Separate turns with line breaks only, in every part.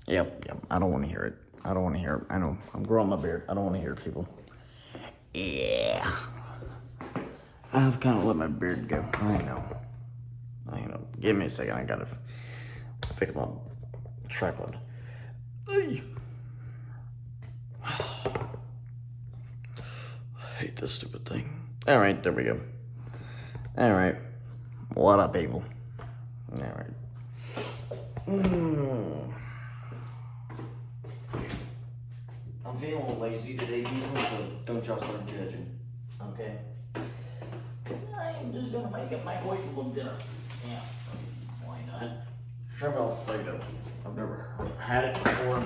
Yep. I don't want to hear it. I don't want to hear it. I know. I'm growing my beard. I don't want to hear it, people. Yeah. I've kind of let my beard go. I know. Give me a second. I gotta fix my tripod. Ay. I hate this stupid thing. Alright, there we go. Alright. What up, people? Alright. I'm feeling lazy today, people, so don't y'all start judging. Okay? I'm just gonna make up my wifeable dinner. Yeah. Why not? Shrimp Alfredo. I've never had it before.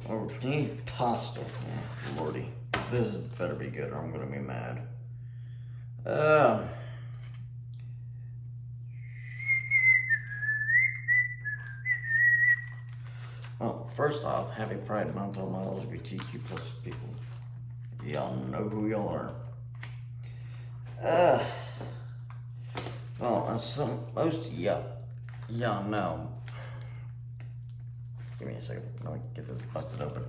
Or panini pasta. Oh, Lordy. This better be good or I'm gonna be mad. Well, first off, happy Pride Month to all my LGBTQ plus people. Y'all know who y'all are. Well, as most of y'all know. Give me a second. Let me get this busted open.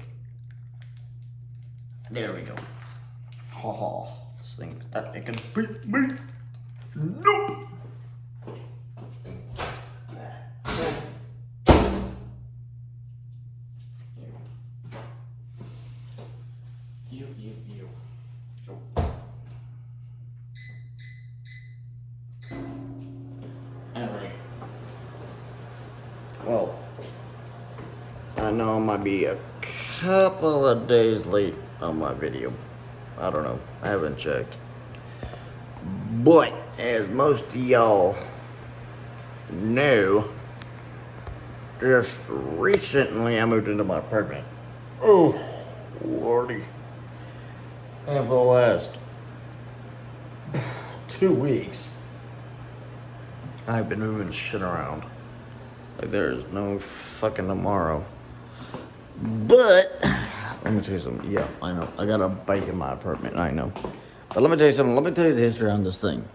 There we go. Ha ha. This thing, it can beat me. Nope. You. Alright. Well, I know I might be a couple of days late on my video. I don't know. I haven't checked. But, as most of y'all know, just recently I moved into my apartment. Oh, Lordy. And for the last 2 weeks, I've been moving shit around. Like there's no fucking tomorrow. But, let me tell you something. Yeah, I know. I got a bike in my apartment. I know. But let me tell you something. Let me tell you the history on this thing.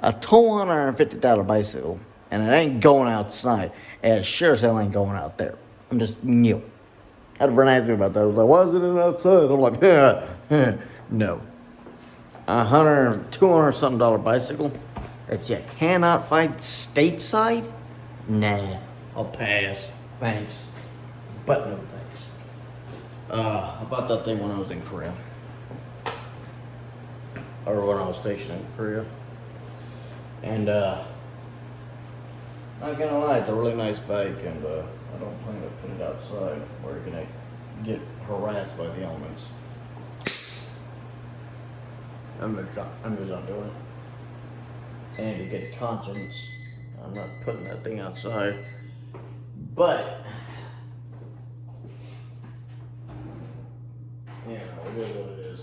A $250 bicycle, and it ain't going outside. And it sure as hell ain't going out there. I'm just new. I had a friend ask me about that. I was like, why is it outside? I'm like, no. $200 something bicycle that you cannot find stateside? Nah, I'll pass. Thanks. But no thanks. I bought that thing when I was in Korea. Or when I was stationed in Korea. And, not gonna lie, it's a really nice bike, and I don't plan to put it outside where you're gonna get harassed by the elements. I'm just not doing it. And to get conscience, I'm not putting that thing outside. But, you know, it is what it is.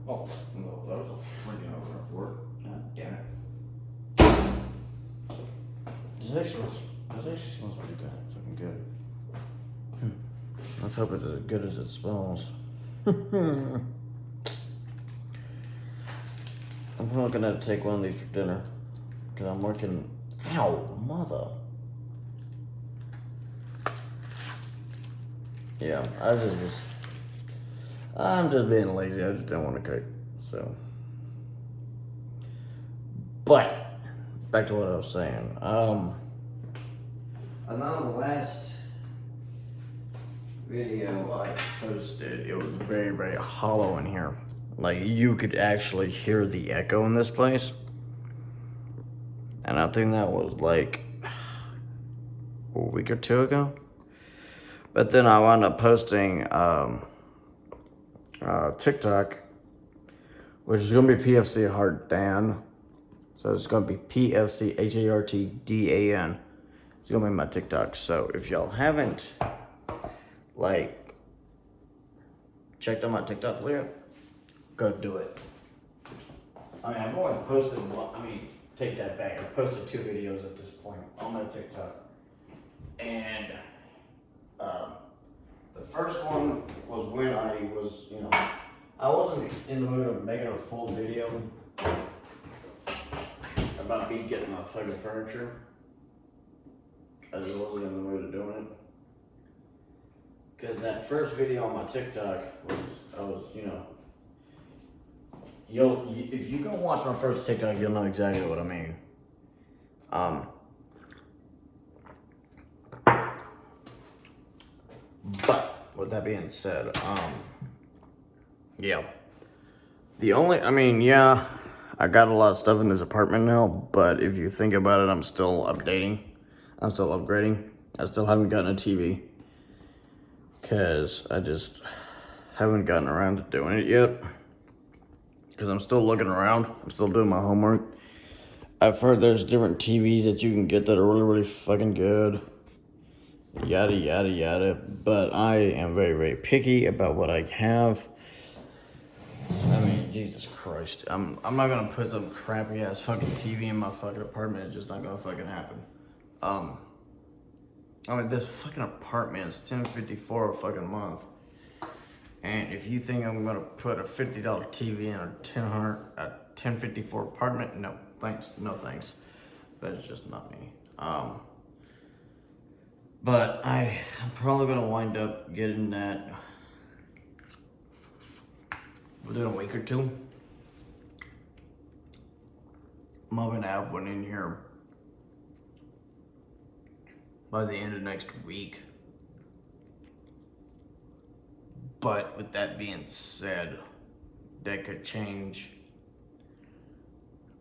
Oh, no, that was a freaking opener for it. God damn it. This actually smells pretty good. Fucking good. Let's hope it's as good as it smells. I'm probably gonna have to take one of these for dinner. Because I'm working. Ow, mother. Yeah, I'm just being lazy. I just didn't want to cook. So. But, back to what I was saying. I know the last video I posted, it was very, very hollow in here. Like, you could actually hear the echo in this place. And I think that was like a week or two ago. But then I wound up posting TikTok, which is going to be PFC Hard Dan. So it's going to be PFC HARTDAN. It's going to be my TikTok. So if y'all haven't, like, checked out my TikTok yet, go do it. I mean, I've only posted one. Take that back. I posted 2 videos at this point on my TikTok. And the first one was when I was, I wasn't in the mood of making a full video. about me getting my fucking furniture. I just wasn't in the mood of doing it. Cause that first video on my TikTok if you go watch my first TikTok, you'll know exactly what I mean. But with that being said, yeah. I got a lot of stuff in this apartment now, but if you think about it, I'm still updating. I'm still upgrading. I still haven't gotten a TV. Because I just haven't gotten around to doing it yet. Because I'm still looking around. I'm still doing my homework. I've heard there's different TVs that you can get that are really, really fucking good. Yada, yada, yada. But I am very, very picky about what I have. I mean, Jesus Christ. I'm not gonna put some crappy ass fucking TV in my fucking apartment. It's just not gonna fucking happen. This fucking apartment is $10.54 a fucking month. And if you think I'm gonna put a $50 TV in a $10.54 apartment, no thanks, no thanks. That's just not me. But I'm probably gonna wind up getting that within a week or two. I'm gonna have one in here by the end of next week. But with that being said, that could change.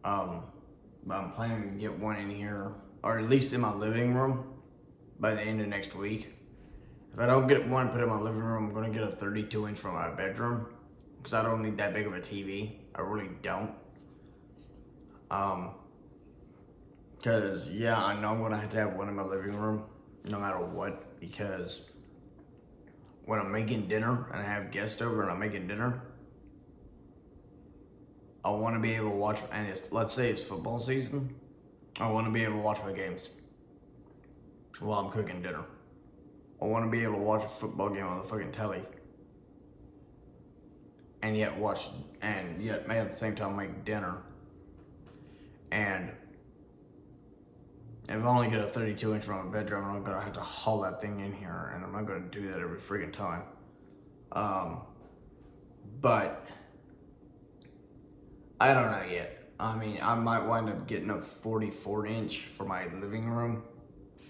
But I'm planning to get one in here, or at least in my living room, by the end of next week. If I don't get one put in my living room, I'm gonna get a 32-inch for my bedroom, because I don't need that big of a TV. I really don't. Because, yeah, I know I'm gonna have to have one in my living room, no matter what, because when I'm making dinner and I have guests over and I'm making dinner, I want to be able to watch, and let's say it's football season, I want to be able to watch my games while I'm cooking dinner. I want to be able to watch a football game on the fucking telly, and yet at the same time make dinner. And if I only get a 32-inch from my bedroom, I'm gonna have to haul that thing in here, and I'm not gonna do that every freaking time. But I don't know yet. I mean, I might wind up getting a 44-inch for my living room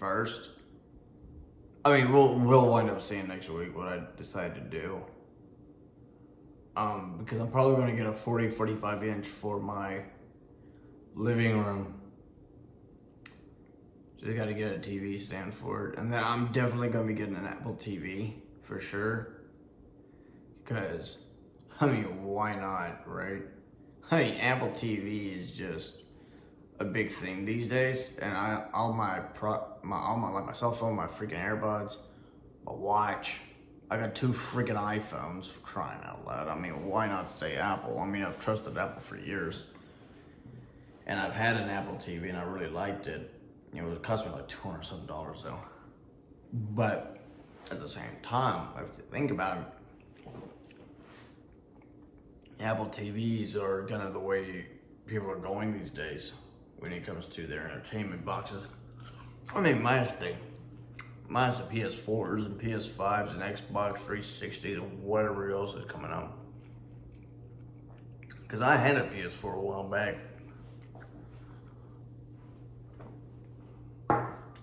first. I mean, we'll wind up seeing next week what I decide to do. Because I'm probably gonna get a 45-inch for my living room. So you gotta get a TV stand for it. And then I'm definitely gonna be getting an Apple TV for sure. Because, I mean, why not, right? I mean, Apple TV is just a big thing these days. And all my cell phone, my freaking AirPods, my watch. I got 2 freaking iPhones, for crying out loud. I mean, why not stay Apple? I mean, I've trusted Apple for years. And I've had an Apple TV and I really liked it. It would cost me like $200-something though. But at the same time, I have to think about it. Apple TVs are kind of the way people are going these days when it comes to their entertainment boxes. I mean, mine's the PS4s and PS5s and Xbox 360s and whatever else is coming out. Because I had a PS4 a while back.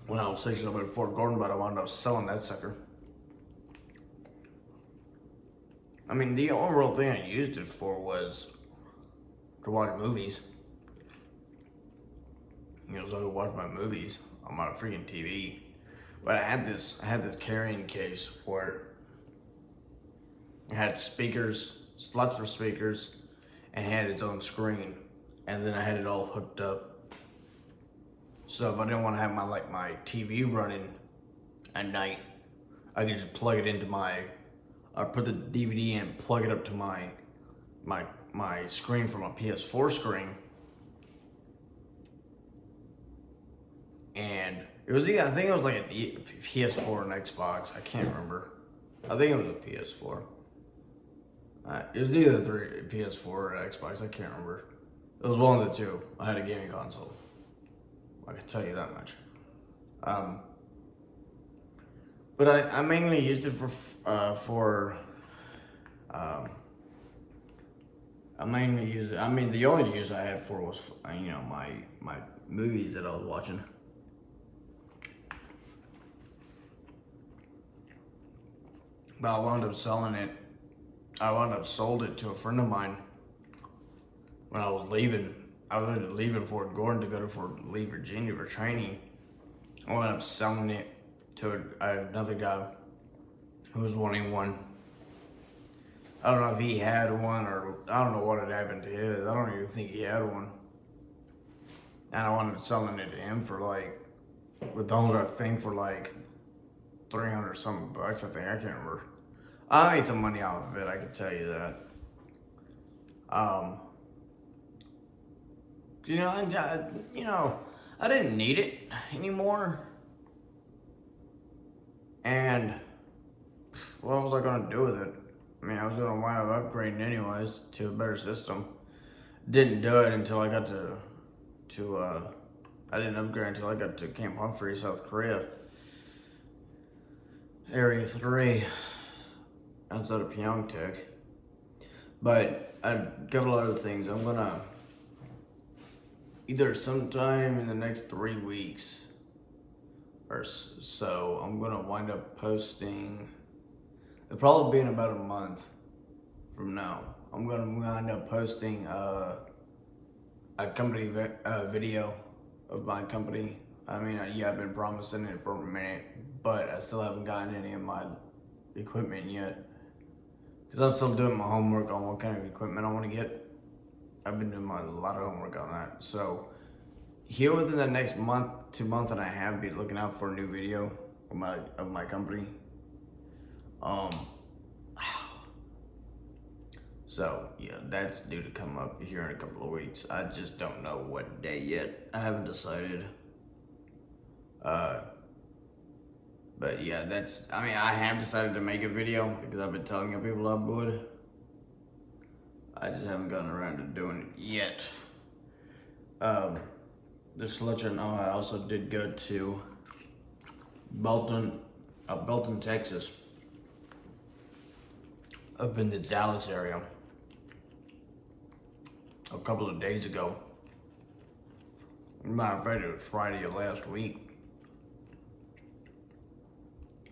When I was stationed up at Fort Gordon, but I wound up selling that sucker. I mean, the only real thing I used it for was to watch movies. So I could watch my movies on my freaking TV. But I had this carrying case where it had speakers, slots for speakers, and had its own screen. And then I had it all hooked up. So if I didn't want to have my TV running at night, I could just plug it into put the DVD in, plug it up to my screen from a PS4 screen. And I think it was like a PS4 and Xbox. I can't remember. I think it was a PS4. It was either PS4 or Xbox. I can't remember. It was one of the two. I had a gaming console. I can tell you that much. But I mainly used it I mainly used it. I mean, the only use I had for was my movies that I was watching. But I wound up selling it. I wound up sold it to a friend of mine when I was leaving. I was leaving Fort Gordon to go to Fort Lee, Virginia for training. I wound up selling it to another guy who was wanting one. I don't know if he had one or I don't know what had happened to his. I don't even think he had one. And I wound up selling it to him for like, with the whole thing for like 300 something bucks, I think. I can't remember. I made some money off of it, I can tell you that. I didn't need it anymore. And what was I gonna do with it? I mean, I was gonna wind up upgrading anyways to a better system. Didn't do it until I got I didn't upgrade until I got to Camp Humphrey, South Korea. Area 3, outside of Pyeongtaek. But a couple other things. I'm gonna, either sometime in the next 3 weeks or so, I'm gonna wind up posting, it'll probably be in about a month from now. I'm gonna wind up posting a company video of my company. I mean, yeah, I've been promising it for a minute, but I still haven't gotten any of my equipment yet. Because I'm still doing my homework on what kind of equipment I want to get. I've been doing a lot of homework on that. So, here within the next month, 2 months and a half, be looking out for a new video of my company. So, yeah, that's due to come up here in a couple of weeks. I just don't know what day yet. I haven't decided. But yeah, I have decided to make a video because I've been telling people I would. I just haven't gotten around to doing it yet. Just to let you know, I also did go to Belton, Texas, up in the Dallas area a couple of days ago. Matter of fact, it was Friday of last week.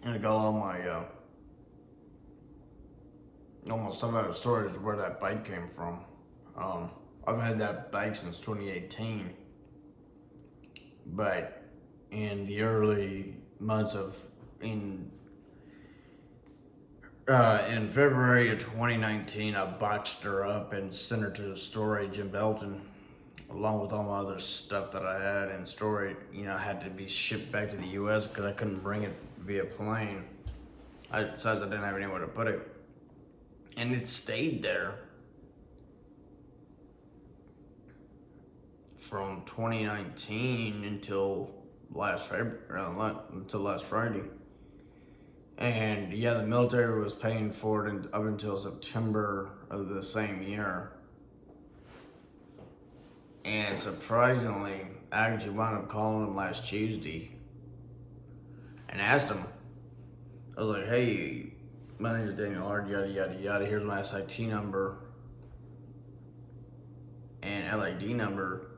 And I got all my stuff out of storage where that bike came from. I've had that bike since 2018. But in the early months in February of 2019, I botched her up and sent her to storage in Belton, along with all my other stuff that I had in storage. Had to be shipped back to the U.S. because I couldn't bring it via plane. Besides, I didn't have anywhere to put it. And it stayed there from 2019 until last Friday. And yeah, the military was paying for it up until September of the same year. And surprisingly, I actually wound up calling them last Tuesday and asked them. I was like, hey, my name is Daniel Hard, yada, yada, yada. Here's my SIT number and LID number.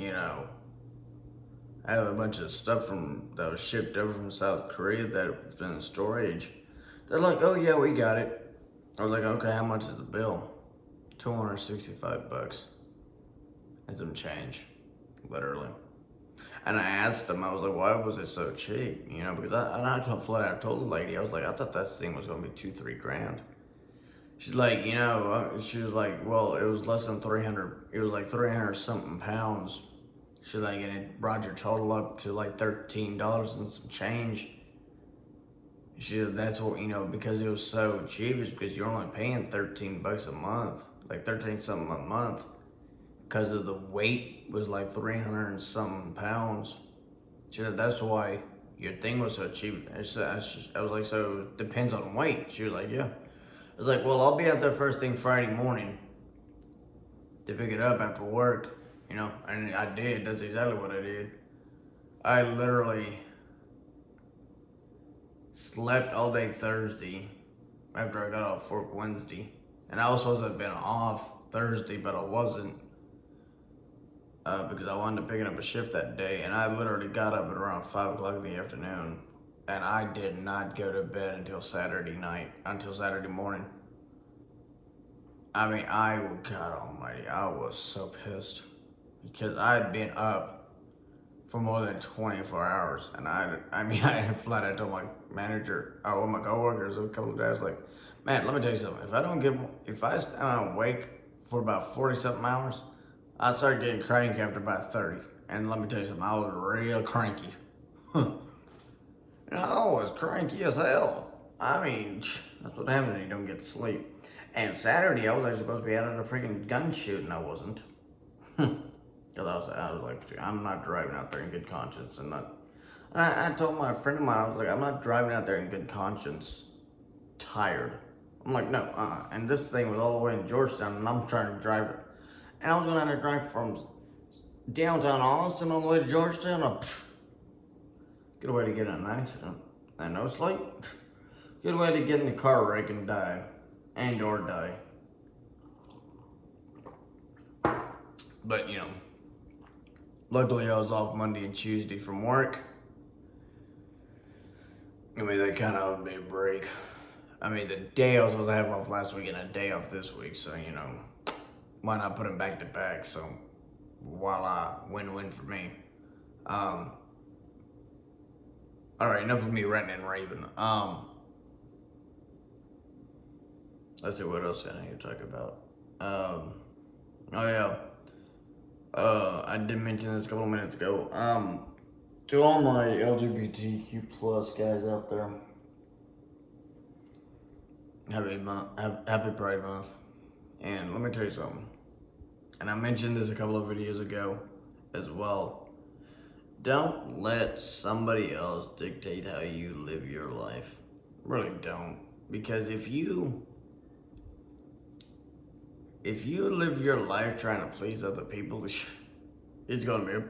I have a bunch of stuff that was shipped over from South Korea that's been in storage. They're like, oh yeah, we got it. I was like, okay, how much is the bill? $265 and some change, literally. And I asked them, I was like, why was it so cheap? Because I told the lady, I was like, I thought that thing was gonna be $2-3 grand. She's like, she was like, well, it was less than 300. It was like 300 something pounds. She's like, and it brought your total up to like $13 and some change. She said, that's what, because it was so cheap, is because you're only paying $13 a month, like 13 something a month. Because of the weight was like 300 and something pounds. She said, that's why your thing was so cheap. I was like, so it depends on weight. She was like, yeah. I was like, well, I'll be out there first thing Friday morning to pick it up after work, and I did. That's exactly what I did. I literally slept all day Thursday after I got off work Wednesday. And I was supposed to have been off Thursday, but I wasn't. Because I wound up picking up a shift that day. And I literally got up at around 5 o'clock in the afternoon. And I did not go to bed until Saturday morning. I mean, God almighty, I was so pissed. Because I had been up for more than 24 hours. And I mean, I flat out told my manager, or my coworkers a couple of days, like, man, let me tell you something. If I stay awake for about 40 something hours, I started getting cranky after about 30. And let me tell you something, I was real cranky. And I was cranky as hell. I mean, that's what happens when you don't get sleep. And Saturday, I was actually supposed to be out at a freaking gun shoot, and I wasn't. Because I was like, I'm not driving out there in good conscience. I told my friend of mine, I was like, I'm not driving out there in good conscience tired. I'm like, no, And this thing was all the way in Georgetown, and I'm trying to drive it. And I was going to have to drive from downtown Austin all the way to Georgetown. Good way to get in an accident. And no sleep. Good way to get in a car wreck and die. And or die. But, luckily I was off Monday and Tuesday from work. I mean, they kind of owed me a break. I mean, the day I was supposed to have off last week and a day off this week. So, why not put them back to back? So, voila, win-win for me. Alright, enough of me ranting and raving. Let's see what else I need to talk about. I did mention this a couple of minutes ago. To all my LGBTQ plus guys out there, happy Pride Month. And let me tell you something. And I mentioned this a couple of videos ago as well. Don't let somebody else dictate how you live your life. Really don't. Because if you live your life trying to please other people, it's gonna be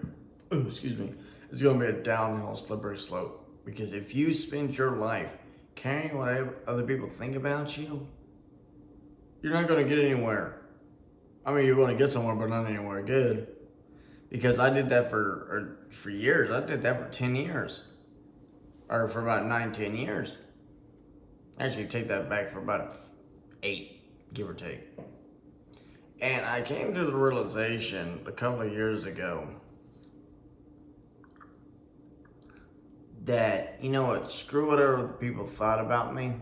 it's gonna be a downhill slippery slope. Because if you spend your life caring what other people think about you, you're not gonna get anywhere. I mean, you're gonna get somewhere, but not anywhere good. Because I did that for years. I did that for 10 years. Or for about 9-10 years. Actually, take that back, for about 8, give or take. And I came to the realization a couple of years ago that, you know what, screw whatever the people thought about me,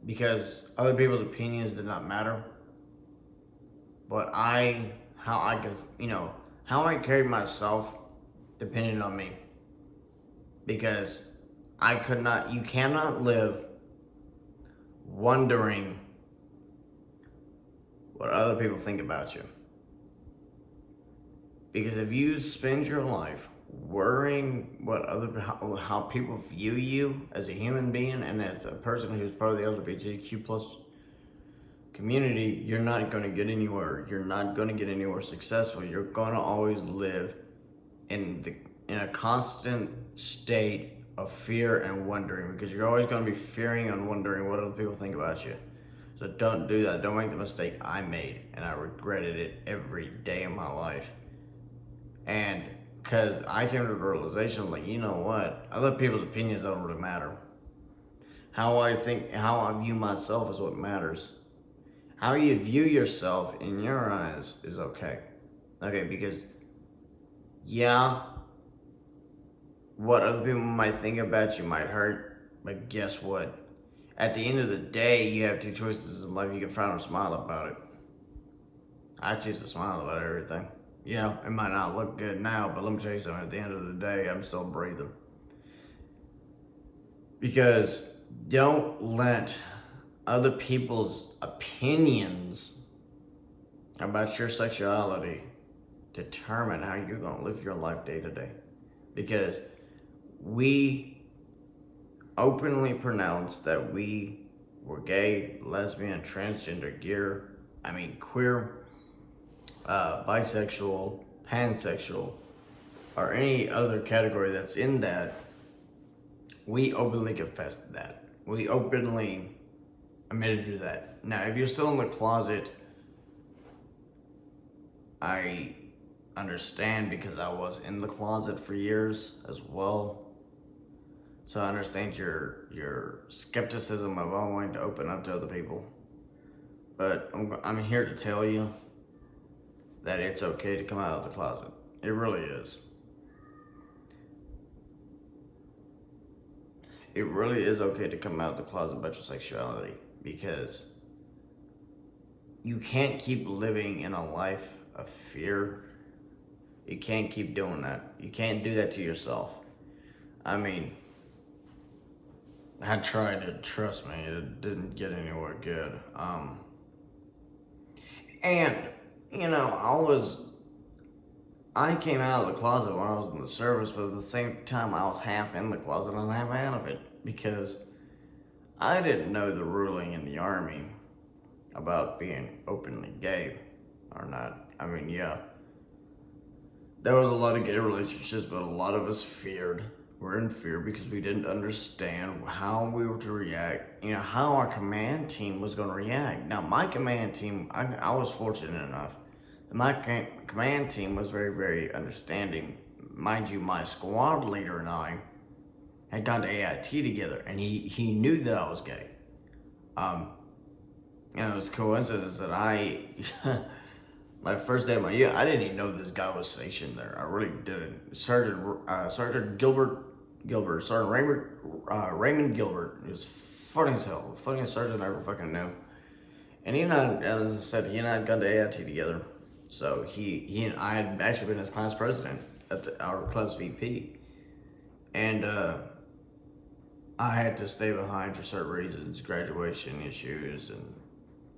because other people's opinions did not matter. But how I carried myself depended on me. Because you cannot live wondering what other people think about you. Because if you spend your life worrying how people view you as a human being and as a person who's part of the LGBTQ plus community, you're not going to get anywhere. You're not going to get anywhere successful. You're going to always live in a constant state of fear and wondering, because you're always going to be fearing and wondering what other people think about you. So don't do that. Don't make the mistake I made, and I regretted it every day of my life. And because I came to the realization, like, you know what? Other people's opinions don't really matter. How I view myself is what matters. How you view yourself in your eyes is okay. Okay, because, yeah, what other people might think about you might hurt, but guess what? At the end of the day, you have two choices in life. You can frown or smile about it. I choose to smile about everything. Yeah, it might not look good now, but let me tell you something. At the end of the day, I'm still breathing. Because don't let other people's opinions about your sexuality determine how you're going to live your life day to day. Because we openly pronounced that we were gay, lesbian, transgender, queer, bisexual, pansexual, or any other category that's in that, we openly confessed that. We openly admitted to that. Now, if you're still in the closet, I understand because I was in the closet for years as well. So I understand your skepticism of wanting to open up to other people. But I'm here to tell you that it's okay to come out of the closet. It really is. It really is okay to come out of the closet about your sexuality, because you can't keep living in a life of fear. You can't keep doing that. You can't do that to yourself. I mean, I tried to, trust me, it didn't get anywhere good. And, you know, I came out of the closet when I was in the service, but at the same time, I was half in the closet and half out of it, because I didn't know the ruling in the Army about being openly gay or not. I mean, yeah, there was a lot of gay relationships, but a lot of us were in fear because we didn't understand how we were to react, how our command team was going to react. Now, my command team, I was fortunate enough. My command team was very, very understanding. Mind you, my squad leader and I had gone to AIT together, and he knew that I was gay. It was a coincidence that my first day of my year, I didn't even know this guy was stationed there. I really didn't. Sergeant Raymond Gilbert. He was funny as hell. The funniest sergeant I ever fucking knew. And he and I, as I said, he and I had gone to AIT together. So he and I had actually been his class president at our class VP. And I had to stay behind for certain reasons, graduation issues and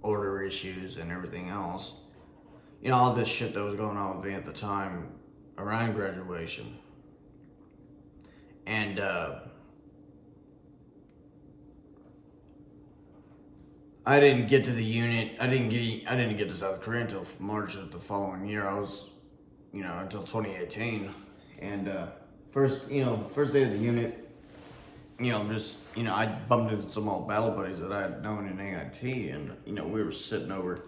order issues and everything else. All this shit that was going on with me at the time around graduation. And I didn't get to the unit. I didn't get to South Korea until March of the following year. I was, until 2018. And first day of the unit, I bumped into some old battle buddies that I had known in AIT, and we were sitting over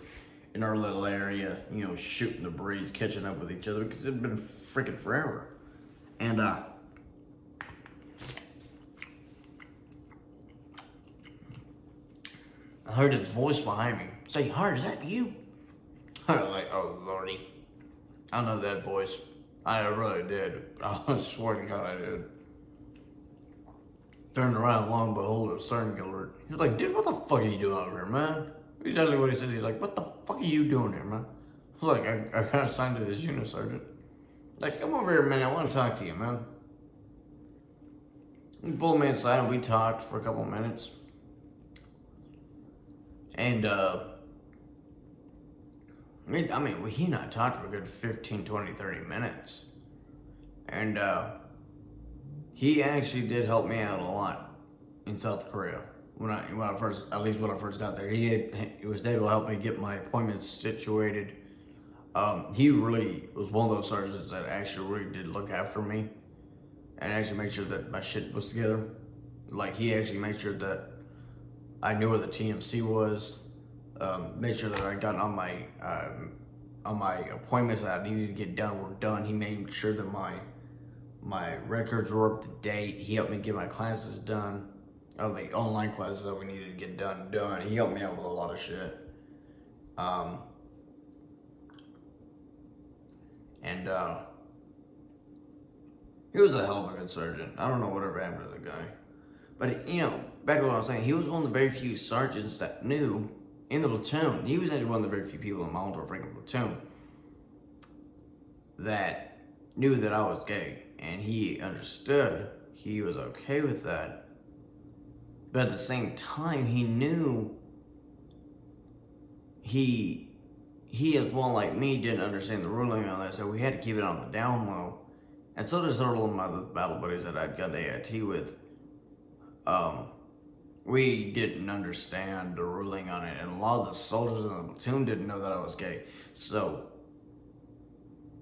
in our little area, shooting the breeze, catching up with each other, because it had been freaking forever. And I heard his voice behind me say, "Hart, is that you?" I was like, "Oh lordy, I know that voice. I really did. I swear to God, I did." Turned around, lo and behold, it was Sergeant Gilbert. He was like, "Dude, what the fuck are you doing over here, man?" Exactly what he said. He's like, "What the fuck are you doing here, man?" I was like, I kind of signed to this unit, Sergeant. Like, come over here a minute. I want to talk to you, man. He pulled me aside and we talked for a couple of minutes. And, he and I talked for a good 15, 20, 30 minutes. And, he actually did help me out a lot in South Korea. When I first got there, he was able to help me get my appointments situated. He really was one of those sergeants that actually really did look after me and actually make sure that my shit was together. Like, he actually made sure that I knew where the TMC was, made sure that I got on my appointments that I needed to get done were done. He made sure that my records were up to date. He helped me get my classes done. The online classes that we needed to get done. He helped me out with a lot of shit. He was a hell of a good sergeant. I don't know whatever happened to the guy. But, back to what I was saying, he was one of the very few sergeants that knew in the platoon. He was actually one of the very few people in my whole freaking platoon that knew that I was gay. And he understood. He was okay with that. But at the same time, he knew he as well, like me, didn't understand the ruling on that, so we had to keep it on the down low. And so did several of my other battle buddies that I'd gone to AIT with. We didn't understand the ruling on it, and a lot of the soldiers in the platoon didn't know that I was gay. So,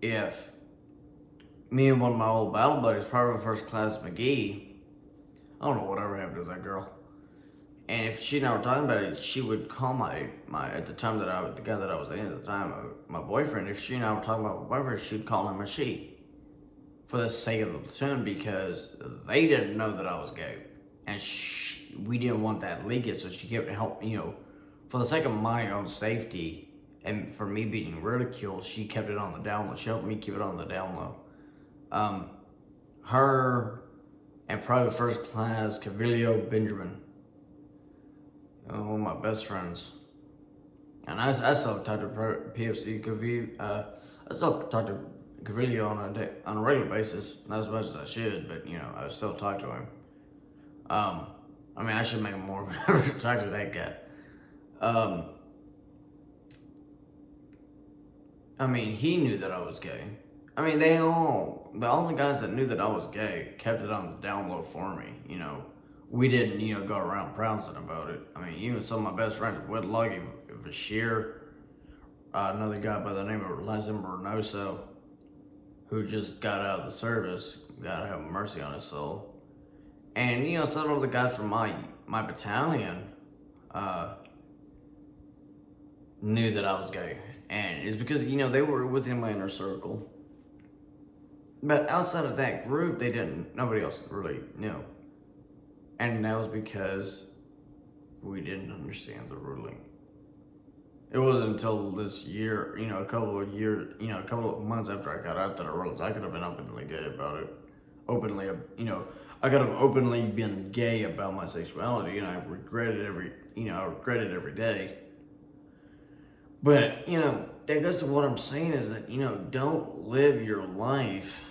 if me and one of my old battle buddies, Private First Class McGee, I don't know whatever happened to that girl. And if she and I were talking about it, she would call my at the time the guy that I was dating at the time, my boyfriend. If she and I were talking about my boyfriend, she'd call him a she, for the sake of the platoon, because they didn't know that I was gay, and we didn't want that leakage. So she kept helping, for the sake of my own safety and for me being ridiculed, she kept it on the down low. She helped me keep it on the down low. Her and Private First Class Cavilio Benjamin, one of my best friends, and I still talk to PFC Cavilio. I still talk to Cavilio on a regular basis, not as much as I should, but I still talk to him. I mean, I should make more of an effort to talk to that guy. I mean, he knew that I was gay. I mean, the only guys that knew that I was gay kept it on the down low for me. We didn't, go around prancing about it. I mean, even some of my best friends, Whitlock, Bashir, another guy by the name of Lazim Bernoso, who just got out of the service, God have mercy on his soul. And, several of the guys from my battalion knew that I was gay. And it's because, they were within my inner circle. But outside of that group, nobody else really knew. And that was because we didn't understand the ruling. It wasn't until this year, a couple of months after I got out that I realized I could have been openly gay about it. I could have openly been gay about my sexuality, and I regret it every day. But, that goes to what I'm saying is that, don't live your life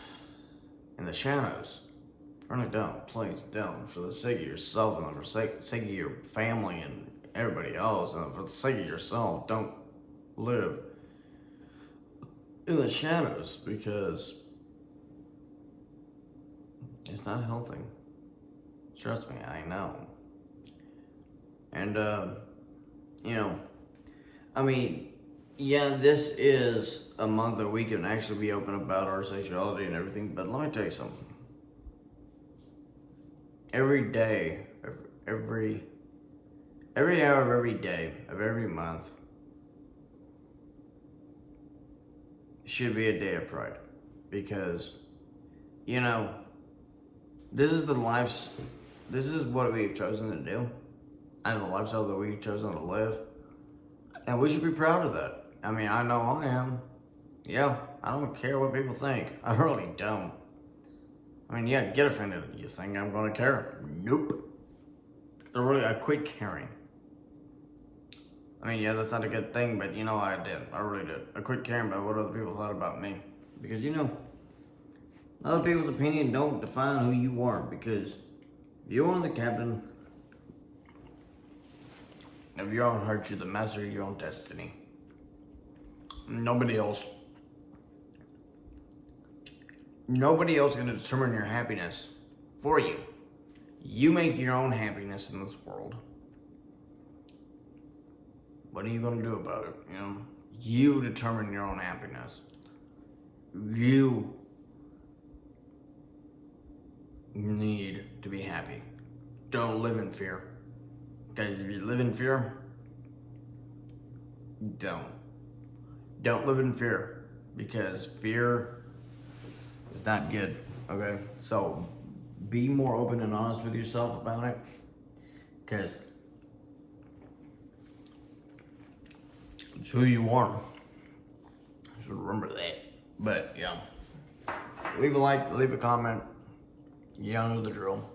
in the shadows. Really don't. Please don't. For the sake of yourself and for the sake of your family and everybody else, and for the sake of yourself, don't live in the shadows, because it's not healthy. Trust me, I know. And, I mean, yeah, this is a month that we can actually be open about our sexuality and everything, but let me tell you something. Every day, every hour of every day of every month should be a day of pride, because this is what we've chosen to do, and the lifestyle that we've chosen to live, and we should be proud of that. I mean, I know I am. Yeah, I don't care what people think. I really don't. I mean, yeah, get offended. You think I'm gonna care? Nope. I quit caring. I mean, yeah, that's not a good thing, but I did. I really did. I quit caring about what other people thought about me. Because, other people's opinion don't define who you are, because if you are the captain, of your own heart, you're the master of your own destiny. Nobody else is going to determine your happiness for you. You make your own happiness in this world. What are you going to do about it? You determine your own happiness. You need to be happy. Don't live in fear. Guys, if you live in fear, don't live in fear, because fear is not good. Okay, so be more open and honest with yourself about it, because it's who you are. So remember that. But yeah, leave a like, leave a comment. You know the drill.